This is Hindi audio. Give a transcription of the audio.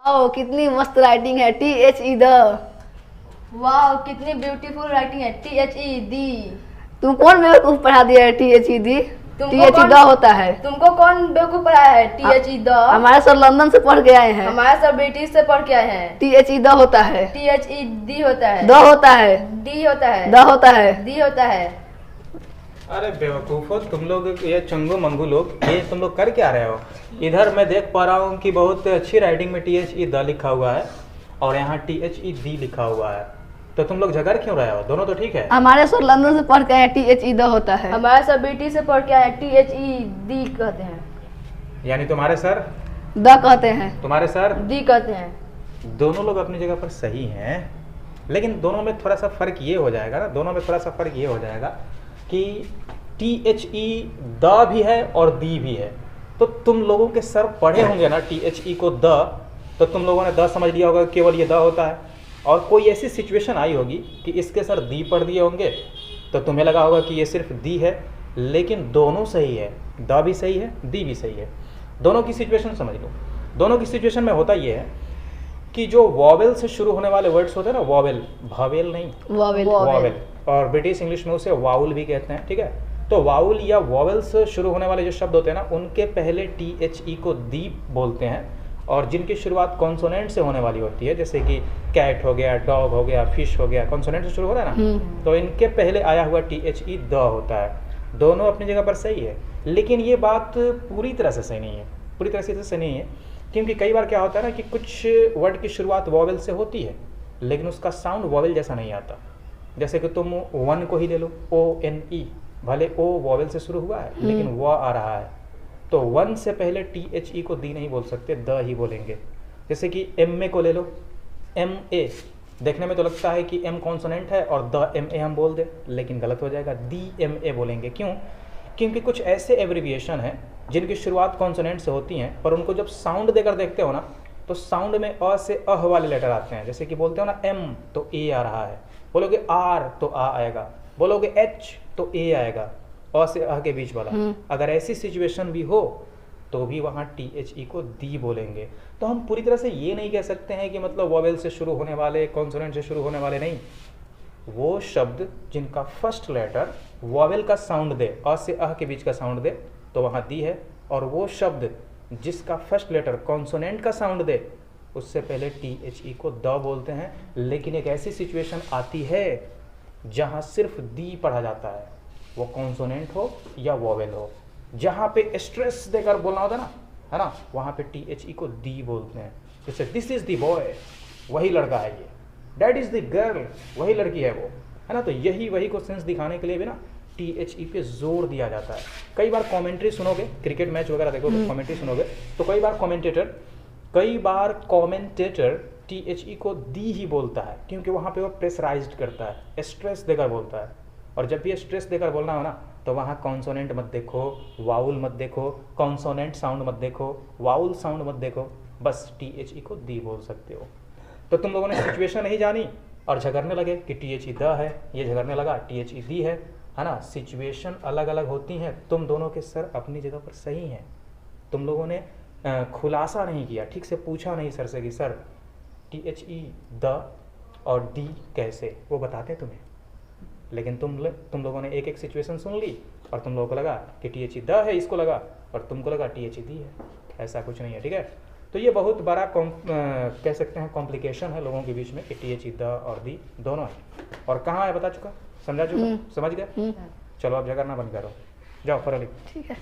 वाओ कितनी मस्त राइटिंग है, टी एच ई द। वाह कितनी ब्यूटीफुल राइटिंग है, THED। तुम कौन बेवकूफ पढ़ा दिया है टी एच ई दी? तुमको टी एच ई कौन- द होता है। तुमको कौन बेवकूफ पढ़ाया है, THED? हमारे सर लंदन से पढ़ के आए हैं। हमारे सब ब्रिटिश से पढ़ के आए हैं। टी एच ई द होता है, THED होता है, द होता है, D होता है, द होता है। D होता है। अरे बेवकूफ़ हो तुम लोग, ये चंगू मंगू लोग, ये तुम लोग कर क्या रहे हो? इधर मैं देख पा रहा हूँ कि बहुत अच्छी राइटिंग में THE द लिखा हुआ है और यहाँ THED लिखा हुआ है, तो तुम लोग झगड़ क्यों रहे हो? दोनों तो ठीक है। हमारे सर लंदन से पढ़ के आए हैं, टी एच ई द होता है। हमारे सब ब्रिटिश से पढ़ के आए हैं, THED कहते हैं, यानी तुम्हारे सर, द कहते हैं। तुम्हारे सर D कहते हैं। दोनों लोग अपनी जगह पर सही हैं, लेकिन दोनों में थोड़ा सा फ़र्क ये हो जाएगा ना, दोनों में थोड़ा सा फ़र्क ये हो जाएगा कि THE द भी है और दी भी है। तो तुम लोगों के सर पढ़े होंगे ना THE को द, तो तुम लोगों ने द समझ लिया होगा केवल ये द होता है, और कोई ऐसी सिचुएशन आई होगी कि इसके सर दी पढ़ दिए होंगे तो तुम्हें लगा होगा कि ये सिर्फ दी है, लेकिन दोनों सही है, द भी सही है, दी भी सही है। दोनों की सिचुएशन समझ लो। दोनों की सिचुएशन में होता ये है कि जो वॉवेल से शुरू होने वाले वर्ड्स होते हैं ना, वॉवेल, भावेल नहीं, वावेल। वॉवेल, और ब्रिटिश इंग्लिश में उसे वाउल भी कहते हैं, ठीक है। तो वाउल या वॉवेल से शुरू होने वाले जो शब्द होते हैं ना, उनके पहले THE को दी बोलते हैं, और जिनकी शुरुआत कॉन्सोनेंट से होने वाली होती है, जैसे कि कैट हो गया, डॉग हो गया, फिश हो गया, कॉन्सोनेंट से शुरू हो रहा है ना, तो इनके पहले आया हुआ THE द होता है। दोनों अपनी जगह पर सही है, लेकिन ये बात पूरी तरह से सही नहीं है, पूरी तरह से सही नहीं है, क्योंकि कई बार क्या होता है ना कि कुछ वर्ड की शुरुआत वॉवेल से होती है, लेकिन उसका साउंड वॉवेल जैसा नहीं आता। जैसे कि तुम वन को ही ले लो, ONE, भले ओ वॉवेल से शुरू हुआ है लेकिन व आ रहा है, तो वन से पहले THE को दी नहीं बोल सकते, द ही बोलेंगे। जैसे कि MA को ले लो, MA, देखने में तो लगता है कि M कॉन्सोनेंट है और द MA हम बोल दे, लेकिन गलत हो जाएगा, DMA बोलेंगे। क्यों? क्योंकि कुछ ऐसे एब्रीविएशन हैं जिनकी शुरुआत कॉन्सोनेंट से होती हैं, पर उनको जब साउंड देकर देखते हो ना, तो साउंड में अ से अह वाले लेटर आते हैं। जैसे कि बोलते हो ना M तो A आ रहा है, बोलोगे R तो आ आएगा, बोलोगे H तो A आएगा, अ से अह के बीच वाला। अगर ऐसी सिचुएशन भी हो तो भी वहाँ THE को दी बोलेंगे। तो हम पूरी तरह से ये नहीं कह सकते हैं कि मतलब वॉवेल से शुरू होने वाले, कॉन्सोनेंट से शुरू होने वाले नहीं। वो शब्द जिनका फर्स्ट लेटर वॉवेल का साउंड दे, अ से अह के बीच का साउंड दे, तो वहाँ दी है, और वो शब्द जिसका फर्स्ट लेटर कॉन्सोनेंट का साउंड दे, उससे पहले THE को द बोलते हैं। लेकिन एक ऐसी सिचुएशन आती है जहाँ सिर्फ दी पढ़ा जाता है, वो कॉन्सोनेंट हो या वॉवेल हो, जहाँ पे स्ट्रेस देकर बोलना होता है ना, वहाँ पे THE को दी बोलते हैं। जैसे दिस इज द बॉय, वही लड़का है ये, डैट इज द गर्ल, वही लड़की है वो, है ना। तो यही वही को सेंस दिखाने के लिए भी ना THE पे जोर दिया जाता है। कई बार कमेंट्री सुनोगे, क्रिकेट मैच वगैरह देखोगे, कमेंट्री सुनोगे, तो कई बार कमेंटेटर THE को दी ही बोलता है, क्योंकि वहाँ पे वो प्रेशराइज्ड करता है, स्ट्रेस देकर बोलता है। और जब भी स्ट्रेस देकर बोलना हो ना, तो वहाँ कॉन्सोनेंट मत देखो, वाउल मत देखो, कॉन्सोनेंट साउंड मत देखो, वाउल साउंड मत देखो, बस THE को दी बोल सकते हो। तो तुम लोगों ने सिचुएशन नहीं जानी और झगड़ने लगे कि THE द है, ये झगड़ने लगा THE दी है ना। सिचुएशन अलग अलग होती हैं, तुम दोनों के सर अपनी जगह पर सही हैं। तुम लोगों ने खुलासा नहीं किया, ठीक से पूछा नहीं सर से कि सर THE द और दी कैसे, वो बताते तुम्हें। लेकिन तुम लोगों ने एक एक सिचुएशन सुन ली और तुम लोगों को लगा कि THE द है, इसको लगा, और तुमको लगा THE दी है। ऐसा कुछ नहीं है, ठीक है। तो ये बहुत बड़ा कह सकते हैं कॉम्प्लिकेशन है लोगों के बीच में कि THE द और दी दोनों है। और कहाँ है बता चुका, समझा चुका, समझ गए। चलो अब झगड़ना बंद करो, जाओ फरली। ठीक है।